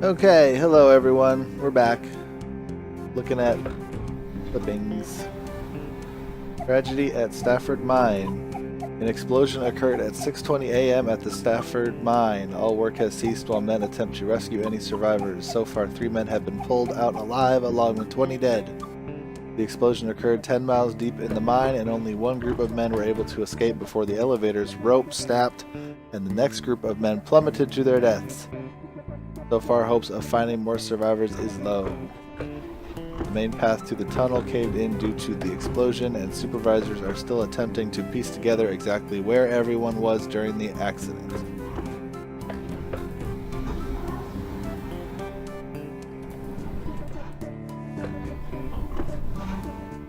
Okay, hello everyone. We're back. Looking at clippings. Tragedy at Stafford Mine. An explosion occurred at 6:20 a.m. at the Stafford Mine. All work has ceased while men attempt to rescue any survivors. So far, 3 men have been pulled out alive, along with 20 dead. The explosion occurred 10 miles deep in the mine, and only one group of men were able to escape before the elevator's rope snapped, and the next group of men plummeted to their deaths. So far, hopes of finding more survivors is low. The main path to the tunnel caved in due to the explosion, and supervisors are still attempting to piece together exactly where everyone was during the accident.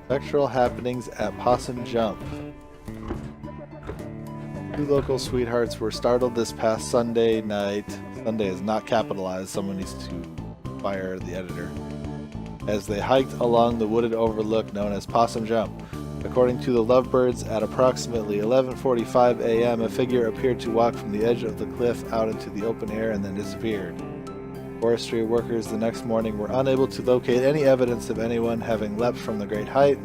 Sexual happenings at Possum Jump. 2 local sweethearts were startled this past Sunday night. Sunday is not capitalized, someone needs to fire the editor. As they hiked along the wooded overlook known as Possum Jump. According to the Lovebirds, at approximately 11:45 a.m., a figure appeared to walk from the edge of the cliff out into the open air and then disappeared. Forestry workers the next morning were unable to locate any evidence of anyone having leapt from the great height,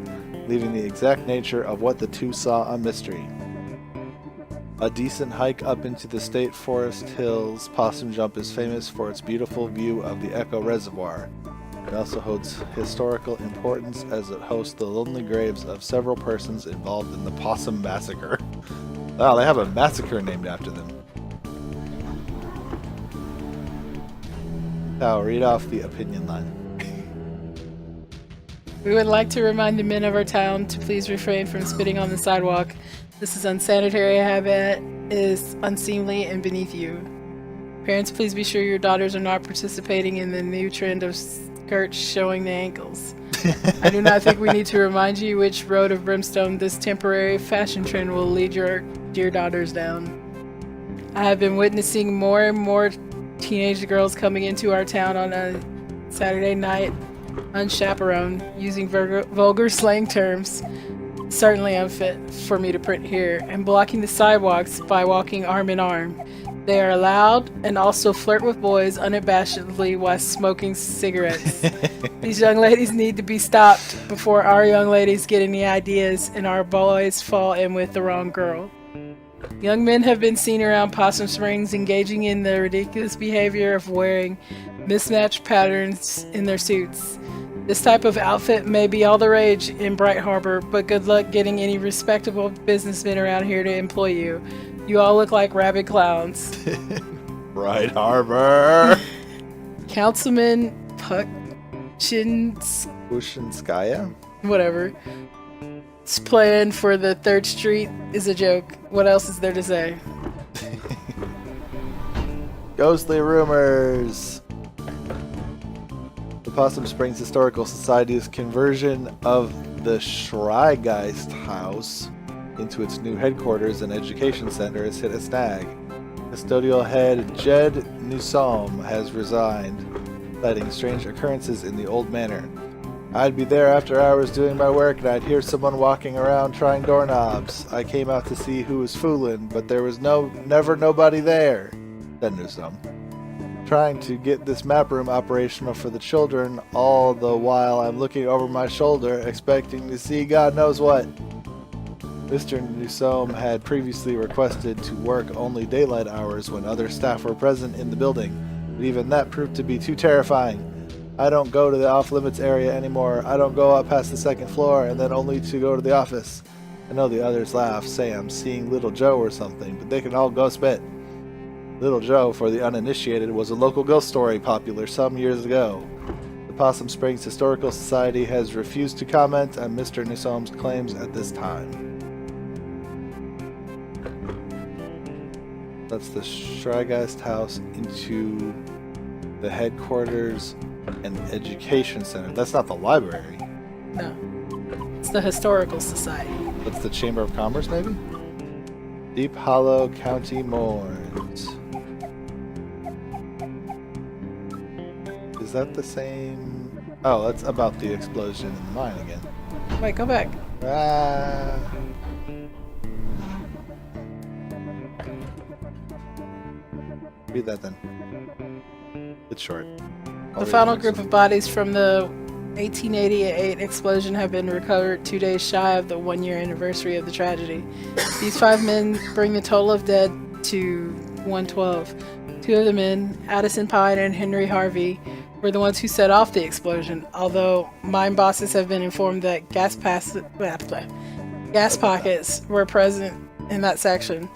leaving the exact nature of what the two saw a mystery. A decent hike up into the state forest hills, Possum Jump is famous for its beautiful view of the Echo Reservoir. It also holds historical importance as it hosts the lonely graves of several persons involved in the Possum Massacre. Wow, they have a massacre named after them. Now, read off the opinion line. We would like to remind the men of our town to please refrain from spitting on the sidewalk. This is unsanitary habit, is unseemly and beneath you. Parents, please be sure your daughters are not participating in the new trend of skirts showing the ankles. I do not think we need to remind you which road of brimstone this temporary fashion trend will lead your dear daughters down. I have been witnessing more and more teenage girls coming into our town on a Saturday night unchaperoned, using vulgar slang terms, certainly unfit for me to print here, and blocking the sidewalks by walking arm in arm. They are loud and also flirt with boys unabashedly while smoking cigarettes. These young ladies need to be stopped before our young ladies get any ideas and our boys fall in with the wrong girl. Young men have been seen around Possum Springs engaging in the ridiculous behavior of wearing mismatched patterns in their suits. This type of outfit may be all the rage in Bright Harbor, but good luck getting any respectable businessmen around here to employ you. You all look like rabid clowns. Bright Harbor! Councilman Pushinskaya? Whatever. This plan for the 3rd Street is a joke. What else is there to say? Ghostly rumors! The Possum Springs Historical Society's conversion of the Schreigeist House into its new headquarters and education center has hit a snag. Custodial head Jed Newsom has resigned, citing strange occurrences in the old manor. I'd be there after hours doing my work and I'd hear someone walking around trying doorknobs. I came out to see who was fooling, but there was never nobody there, said Newsom. Trying to get this map room operational for the children, all the while I'm looking over my shoulder, expecting to see God knows what. Mr. Newsom had previously requested to work only daylight hours when other staff were present in the building, but even that proved to be too terrifying. I don't go to the off-limits area anymore. I don't go up past the 2nd floor and then only to go to the office. I know the others laugh, say I'm seeing Little Joe or something, but they can all go spit. Little Joe, for the uninitiated, was a local ghost story popular some years ago. The Possum Springs Historical Society has refused to comment on Mr. Newsom's claims at this time. That's the Schreigeist House into the headquarters and education center. That's not the library. No. It's the Historical Society. That's the Chamber of Commerce, maybe? Deep Hollow County Moors. Is that the same? Oh, that's about the explosion in the mine again. Wait, go back. Ah. Read that then. It's short. The final group of bodies from the 1888 explosion have been recovered 2 days shy of the 1-year anniversary of the tragedy. These 5 men bring the total of dead to 112. 2 of the men, Addison Pine and Henry Harvey, were the ones who set off the explosion, although mine bosses have been informed that gas pockets were present in that section.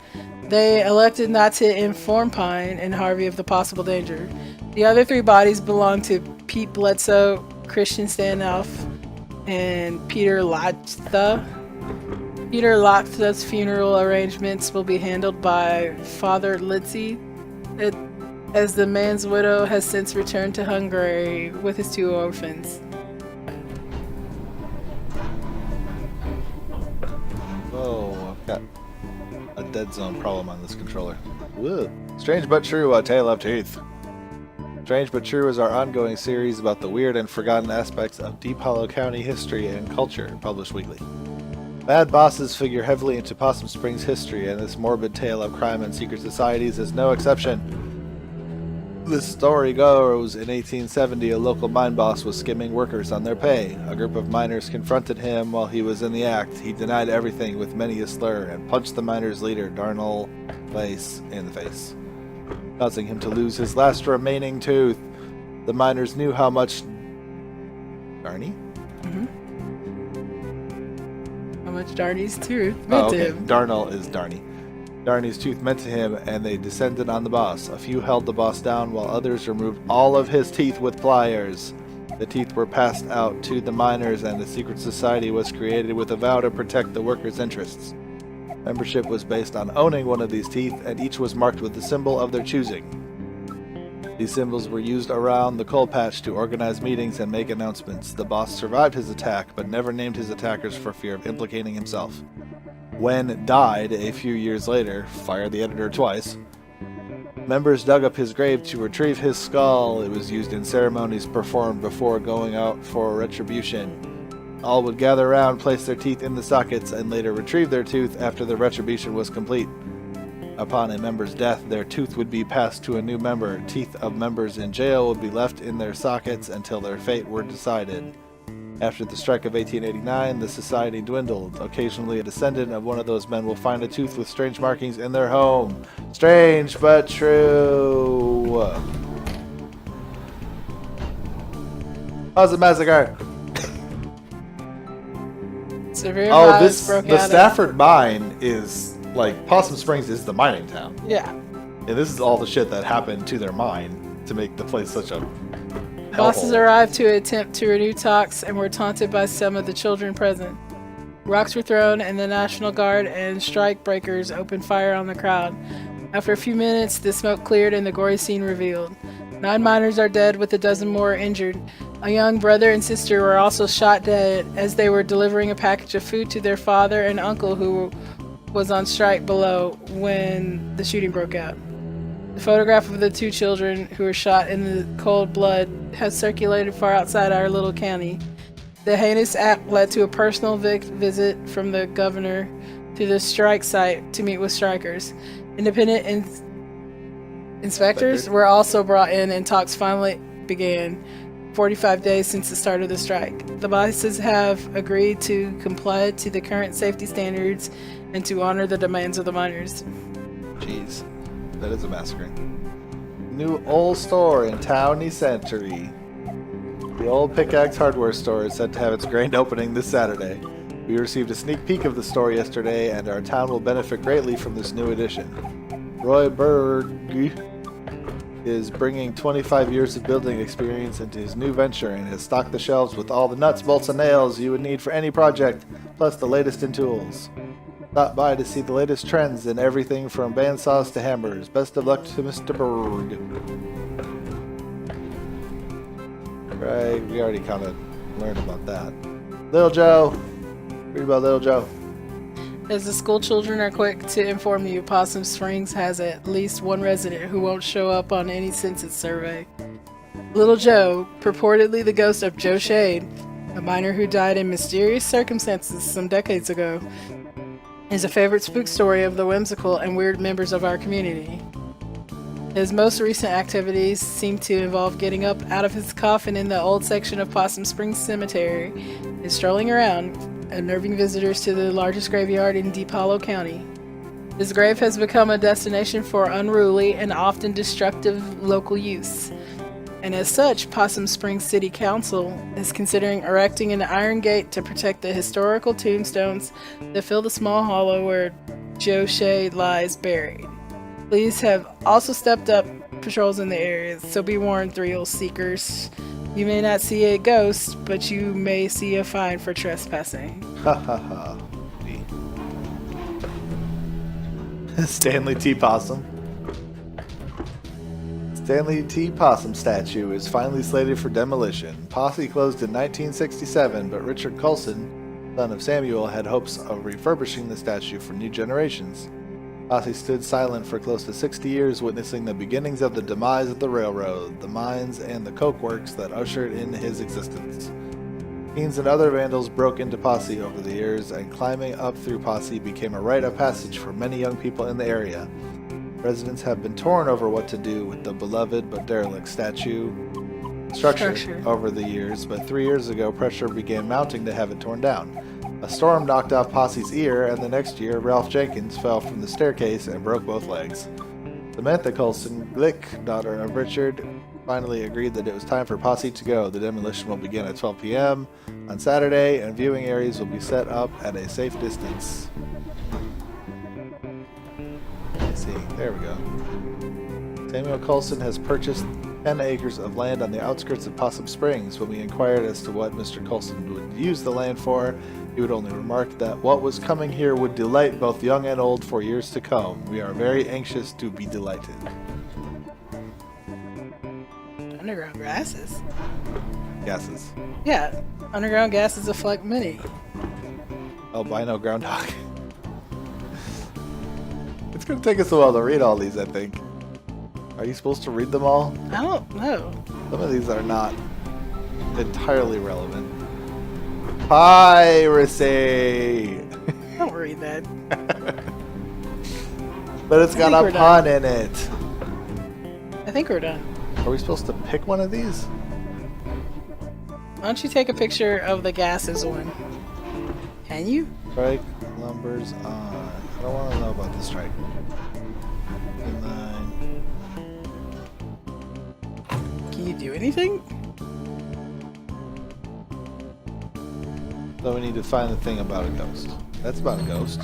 They elected not to inform Pine and Harvey of the possible danger. The other 3 bodies belong to Pete Bledsoe, Christian Stanoff, and Peter Lachtha. Peter Lachtha's funeral arrangements will be handled by Father Litzy, as the man's widow has since returned to Hungary with his 2 orphans. Whoa, I've got a dead zone problem on this controller. Woo. Strange but true, A Tale of Teeth. Strange but True is our ongoing series about the weird and forgotten aspects of Deep Hollow County history and culture, published weekly. Bad bosses figure heavily into Possum Springs history, and this morbid tale of crime and secret societies is no exception. The story goes, in 1870, a local mine boss was skimming workers on their pay. A group of miners confronted him while he was in the act. He denied everything with many a slur and punched the miners' leader, Darnell Place, in the face, causing him to lose his last remaining tooth. The miners knew how much... Darny? Mm-hmm. How much Darny's tooth meant to him. Darnell is Darny. Darny's tooth meant to him, and they descended on the boss. A few held the boss down, while others removed all of his teeth with pliers. The teeth were passed out to the miners, and a secret society was created with a vow to protect the workers' interests. Membership was based on owning one of these teeth, and each was marked with the symbol of their choosing. These symbols were used around the coal patch to organize meetings and make announcements. The boss survived his attack, but never named his attackers for fear of implicating himself. Wen died a few years later, fired the editor twice. Members dug up his grave to retrieve his skull. It was used in ceremonies performed before going out for retribution. All would gather around, place their teeth in the sockets, and later retrieve their tooth after the retribution was complete. Upon a member's death, their tooth would be passed to a new member. Teeth of members in jail would be left in their sockets until their fate were decided. After the strike of 1889, the society dwindled. Occasionally, a descendant of one of those men will find a tooth with strange markings in their home. Strange but true. Possum Massacre. Severe violence broke the out Stafford mine is like Possum Springs is the mining town. Yeah. And this is all the shit that happened to their mine to make the place such a Bosses arrived to attempt to renew talks and were taunted by some of the children present. Rocks were thrown, and the National Guard and strike breakers opened fire on the crowd. After a few minutes, the smoke cleared and the gory scene revealed. 9 miners are dead, with a dozen more injured. A young brother and sister were also shot dead as they were delivering a package of food to their father and uncle, who was on strike below when the shooting broke out. The photograph of the 2 children who were shot in the cold blood has circulated far outside our little county. The heinous act led to a personal visit from the governor to the strike site to meet with strikers. Independent inspectors were also brought in, and talks finally began 45 days since the start of the strike. The bosses have agreed to comply to the current safety standards and to honor the demands of the miners. Jeez. That is a massacre. New old store in Towny Century. The old Pickaxe hardware store is set to have its grand opening this Saturday. We received a sneak peek of the store yesterday, and our town will benefit greatly from this new addition. Roy Berg is bringing 25 years of building experience into his new venture and has stocked the shelves with all the nuts, bolts, and nails you would need for any project, plus the latest in tools. Stop by to see the latest trends in everything from bandsaws to hammers. Best of luck to Mr. Berg. Right, we already kind of learned about that. Little Joe. Read about Little Joe. As the school children are quick to inform you, Possum Springs has at least one resident who won't show up on any census survey. Little Joe, purportedly the ghost of Joe Shade, a miner who died in mysterious circumstances some decades ago, is a favorite spook story of the whimsical and weird members of our community. His most recent activities seem to involve getting up out of his coffin in the old section of Possum Springs Cemetery and strolling around, unnerving visitors to the largest graveyard in Deep Hollow County. His grave has become a destination for unruly and often destructive local use. And as such, Possum Springs City Council is considering erecting an iron gate to protect the historical tombstones that fill the small hollow where Joe Shea lies buried. Police have also stepped up patrols in the area, so be warned, thrill seekers. You may not see a ghost, but you may see a fine for trespassing. Ha ha ha. Stanley T. Possum. Stanley T. Possum statue is finally slated for demolition. Posse closed in 1967, but Richard Coulson, son of Samuel, had hopes of refurbishing the statue for new generations. Posse stood silent for close to 60 years, witnessing the beginnings of the demise of the railroad, the mines, and the coke works that ushered in his existence. Teens and other vandals broke into Posse over the years, and climbing up through Posse became a rite of passage for many young people in the area. Residents have been torn over what to do with the beloved but derelict statue structure over the years, but 3 years ago pressure began mounting to have it torn down. A storm knocked off Posse's ear, and the next year Ralph Jenkins fell from the staircase and broke both legs. Samantha Coulson Glick, daughter of Richard, finally agreed that it was time for Posse to go. The demolition will begin at 12 p.m. on Saturday, and viewing areas will be set up at a safe distance. Let's see, there we go. Samuel Coulson has purchased 10 acres of land on the outskirts of Possum Springs. When we inquired as to what Mr. Coulson would use the land for, he would only remark that what was coming here would delight both young and old for years to come. We are very anxious to be delighted. Underground gases? Gases. Yeah, underground gases affect many. Albino groundhog. It's going to take us a while to read all these, I think. Are you supposed to read them all? I don't know. Some of these are not entirely relevant. Piracy! Don't read that. But it's got a pun in it. I think we're done. Are we supposed to pick one of these? Why don't you take a picture of the gases one? Can you? Strike numbers on. I don't want to know about the strike. 9. Can you do anything? So we need to find the thing about a ghost. That's about a ghost.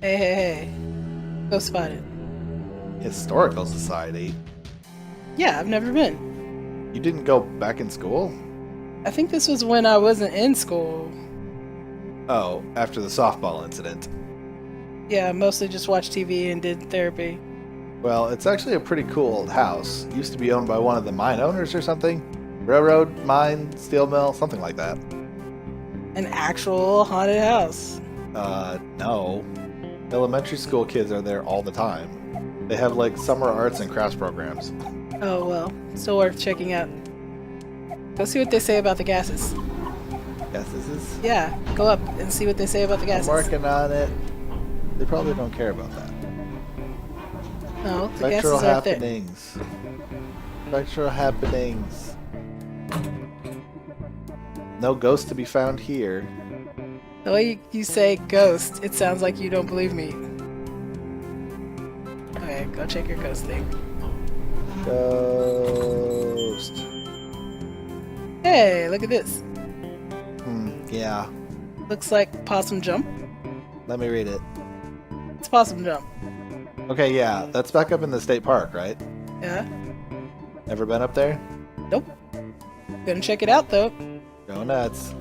Hey. Go spotted. Historical Society? Yeah, I've never been. You didn't go back in school? I think this was when I wasn't in school. Oh, after the softball incident. Yeah, I mostly just watched TV and did therapy. Well, it's actually a pretty cool old house. It used to be owned by one of the mine owners or something. Railroad, mine, steel mill, something like that. An actual haunted house. No. Elementary school kids are there all the time. They have like summer arts and crafts programs. Oh, well, still worth checking out. Go see what they say about the gases. Gases? Yeah, go up and see what they say about the gases. I'm working on it. They probably don't care about that. No, the Spectral gases aren't there. happenings. Spectral happenings. No ghost to be found here. The way you say ghost, it sounds like you don't believe me. Okay, go check your ghost thing. Ghost. Hey, look at this. Yeah. Looks like Possum Jump. Let me read it. It's Possum Jump. Okay, yeah. That's back up in the state park, right? Yeah? Never been up there? Nope. Gonna check it out, though. Go nuts.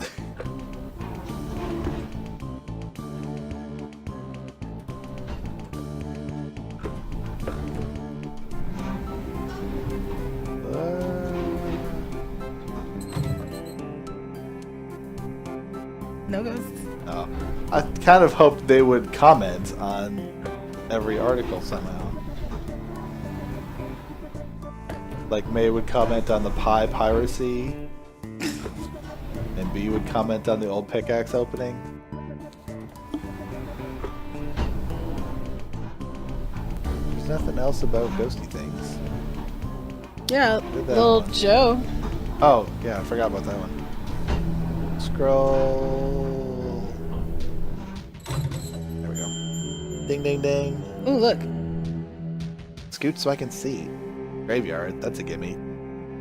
No ghosts. Oh. I kind of hoped they would comment on every article somehow. Like Mae would comment on the pie piracy, and B would comment on the old pickaxe opening. nothing else about ghosty things. Yeah, Did that little one. Joe. Oh, yeah, I forgot about that one. Scroll. There we go. Ding, ding, ding. Ooh, look. Scoot so I can see. Graveyard, that's a gimme.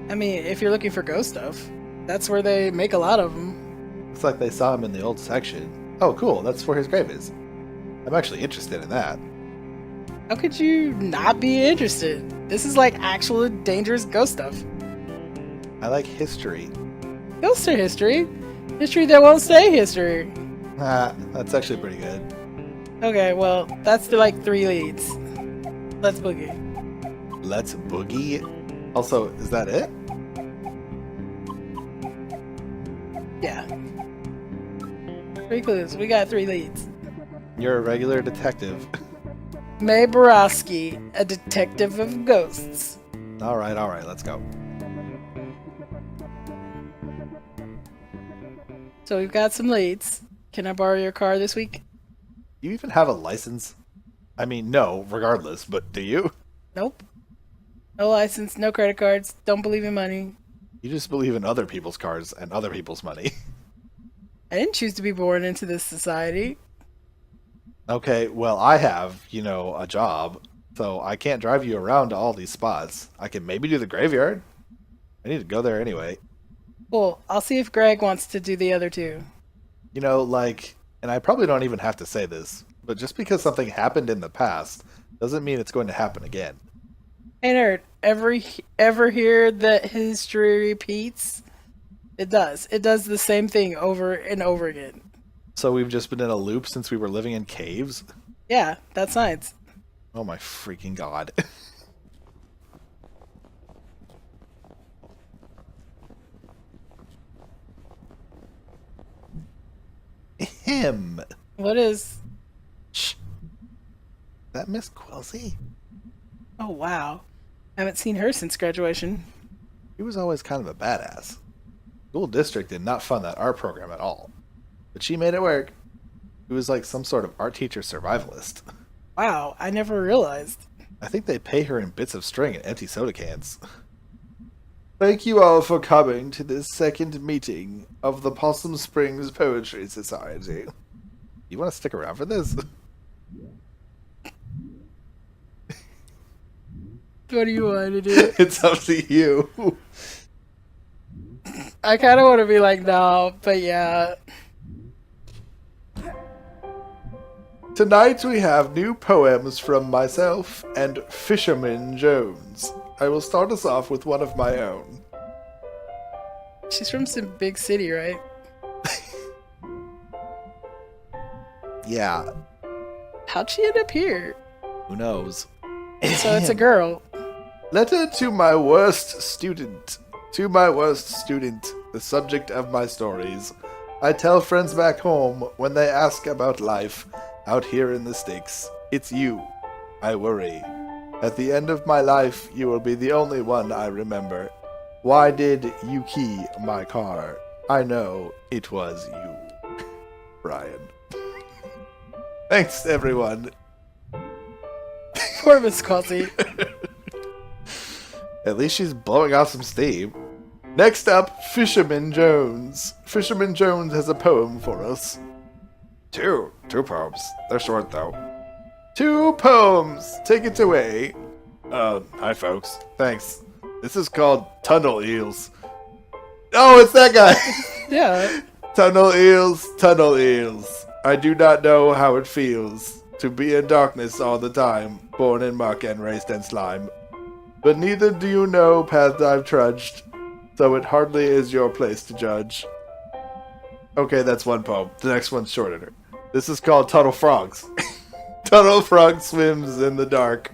I mean, if you're looking for ghost stuff, that's where they make a lot of them. Looks like they saw him in the old section. Oh, cool, that's where his grave is. I'm actually interested in that. How could you not be interested? This is like actual dangerous ghost stuff. I like history. Ghosts are history. History that won't stay history. Ah, that's actually pretty good. Okay, well, that's the like 3 leads. Let's boogie. Let's boogie. Also, is that it? Yeah. 3 clues. We got 3 leads. You're a regular detective. Mae Borowski, a detective of ghosts. Alright, let's go. So we've got some leads. Can I borrow your car this week? You even have a license? I mean, no, regardless, but do you? Nope. No license, no credit cards, don't believe in money. You just believe in other people's cars and other people's money. I didn't choose to be born into this society. Okay, well, I have, a job, so I can't drive you around to all these spots. I can maybe do the graveyard. I need to go there anyway. Cool. I'll see if Greg wants to do the other 2. And I probably don't even have to say this, but just because something happened in the past doesn't mean it's going to happen again. Hey nerd, ever hear that history repeats? It does. It does the same thing over and over again. So we've just been in a loop since we were living in caves? Yeah, that's science. Oh my freaking god. Him. What is... Shh. That Miss Quilsey? Oh, wow. Haven't seen her since graduation. She was always kind of a badass. School district did not fund that art program at all. But she made it work. She was like some sort of art teacher survivalist. Wow, I never realized. I think they pay her in bits of string and empty soda cans. Thank you all for coming to this second meeting of the Possum Springs Poetry Society. You want to stick around for this? What do you want to do? It's up to you. I kind of want to be like, no, but yeah. Tonight we have new poems from myself and Fisherman Jones. I will start us off with one of my own. She's from some big city, right? Yeah, How'd she end up here? who knows? So it's a girl. Letter to my worst student. To my worst student, the subject of my stories. I tell friends back home when they ask about life out here in the sticks. It's you. I worry. At the end of my life, you will be the only one I remember. Why did you key my car? I know it was you. Brian. Thanks, everyone. Poor Miss Quilsey. At least she's blowing off some steam. Next up, Fisherman Jones. Fisherman Jones has a poem for us. Two poems. They're short, though. 2 poems. Take it away. Hi, folks. Thanks. This is called Tunnel Eels. Oh, it's that guy. Yeah. Tunnel eels, tunnel eels. I do not know how it feels to be in darkness all the time, born in muck and raised in slime. But neither do you know paths I've trudged, so it hardly is your place to judge. Okay, that's one poem. The next one's shorter. This is called Tunnel Frogs. Tunnel Frog swims in the dark.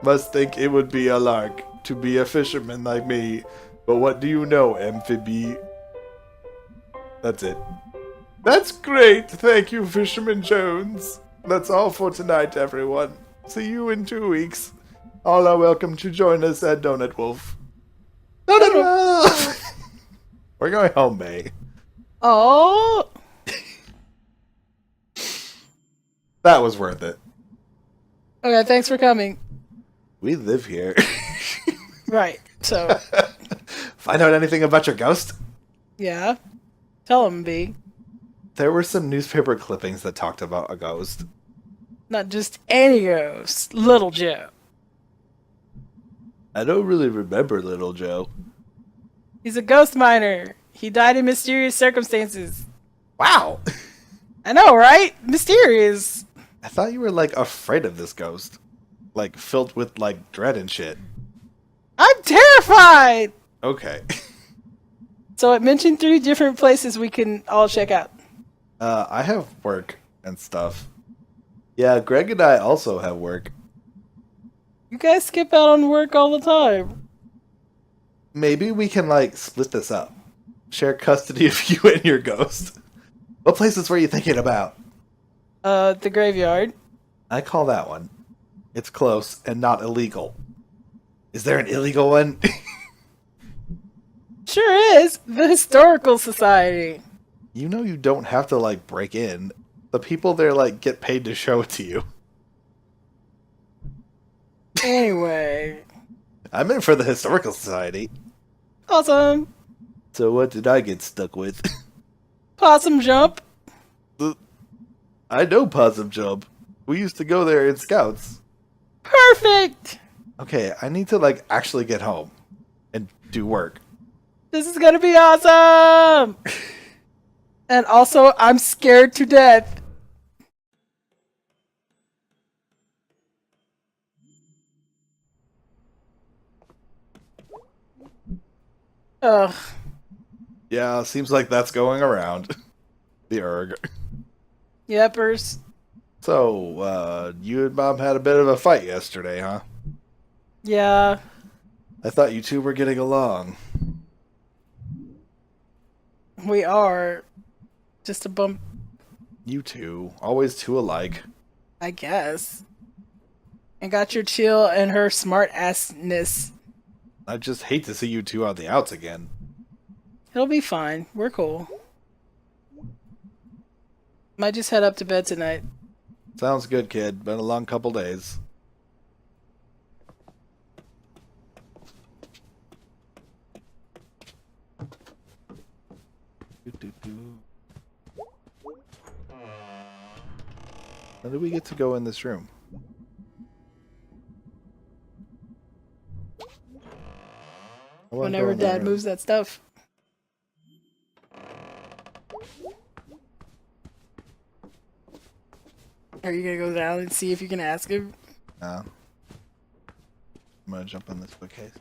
Must think it would be a lark to be a fisherman like me. But what do you know, amphibie? That's it. That's great! Thank you, Fisherman Jones. That's all for tonight, everyone. See you in 2 weeks. All are welcome to join us at Donut Wolf. Donut Wolf! We're going home, May. Oh. That was worth it. Okay, thanks for coming. We live here. Right. So, Find out anything about your ghost? yeah. Tell him, B. There were some newspaper clippings that talked about a ghost. Not just any ghost. Little Joe. I don't really remember Little Joe. He's a ghost miner. He died in mysterious circumstances. Wow! I know, right? Mysterious. I thought you were, like, afraid of this ghost. Like, filled with, like, dread and shit. I'm terrified! Okay. So it mentioned 3 different places we can all check out. I have work and stuff. Yeah, Greg and I also have work. You guys skip out on work all the time. Maybe we can, like, split this up. Share custody of you and your ghost. What places were you thinking about? The graveyard. I call that one. It's close and not illegal. Is there an illegal one? Sure is. The Historical Society. You know you don't have to, like, break in. The people there, like, get paid to show it to you. Anyway. I'm in for the Historical Society. Awesome. So what did I get stuck with? Possum Jump. I know Possum Jump. We used to go there in Scouts. Perfect. Okay, I need to, like, actually get home and do work. This is gonna be awesome. And also, I'm scared to death. Ugh. Yeah, seems like that's going around. The erg. Yepers. So, you and Mom had a bit of a fight yesterday, huh? Yeah. I thought you two were getting along. We are. Just a bump, You two, always two alike. I guess. And got your chill and her smart assness. I just hate to see you two on the outs again. It'll be fine. We're cool. Might just head up to bed tonight. Sounds good, kid. Been a long couple days. When do we get to go in this room? I wanna go Whenever in that Dad room. moves that stuff. Are you gonna go down and see if you can ask him? No. I'm gonna jump on this bookcase.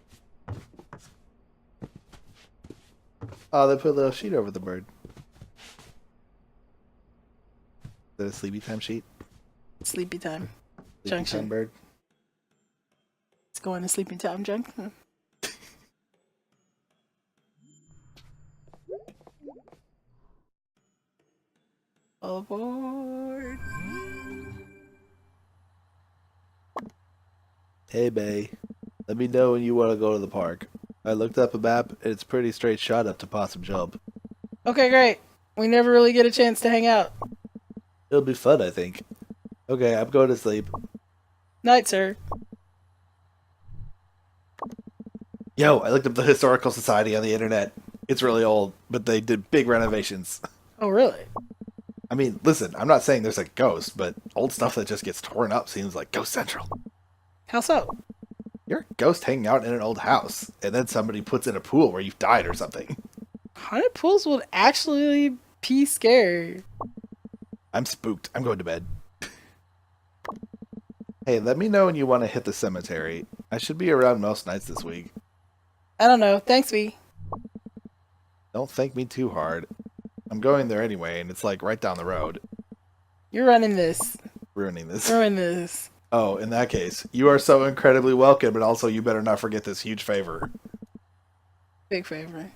Oh, they put a little sheet over the bird. Is that a sleepy time sheet? Sleepy time. Sleepy Junction. time bird? It's going to sleepy time junction. All aboard. Hey, Bay. Let me know when you want to go to the park. I looked up a map, and it's a pretty straight shot up to Possum Jump. Okay, great. We never really get a chance to hang out. It'll be fun, I think. Okay, I'm going to sleep. Night, sir. Yo, I looked up the Historical Society on the internet. It's really old, but they did big renovations. Oh, really? I mean, listen, I'm not saying there's a ghost, but old stuff that just gets torn up seems like Ghost Central. How so? You're a ghost hanging out in an old house, and then somebody puts in a pool where you've died or something. Haunted pools would actually be scary. I'm spooked. I'm going to bed. Hey, let me know when you want to hit the cemetery. I should be around most nights this week. I don't know. Thanks, V. Don't thank me too hard. I'm going there anyway, and it's like right down the road. You're running this. Ruining this. Ruin this. Oh, in that case, you are so incredibly welcome, but also you better not forget this huge favor. Big favor.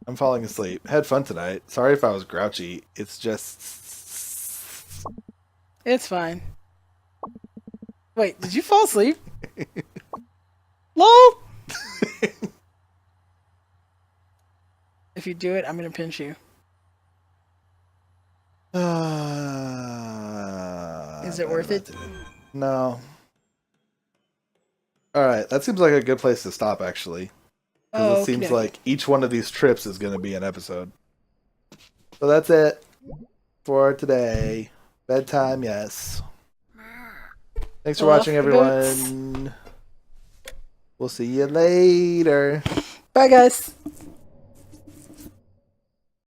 I'm falling asleep. Had fun tonight. Sorry if I was grouchy. It's just... It's fine. Wait, did you fall asleep? LOL! If you do it, I'm gonna pinch you. Is it worth it? No. All right, that seems like a good place to stop, actually. Because it seems Okay. like each one of these trips is going to be an episode. So that's it for today. Bedtime, yes. Thanks for Off watching, the boats. everyone. We'll see you later. Bye, guys.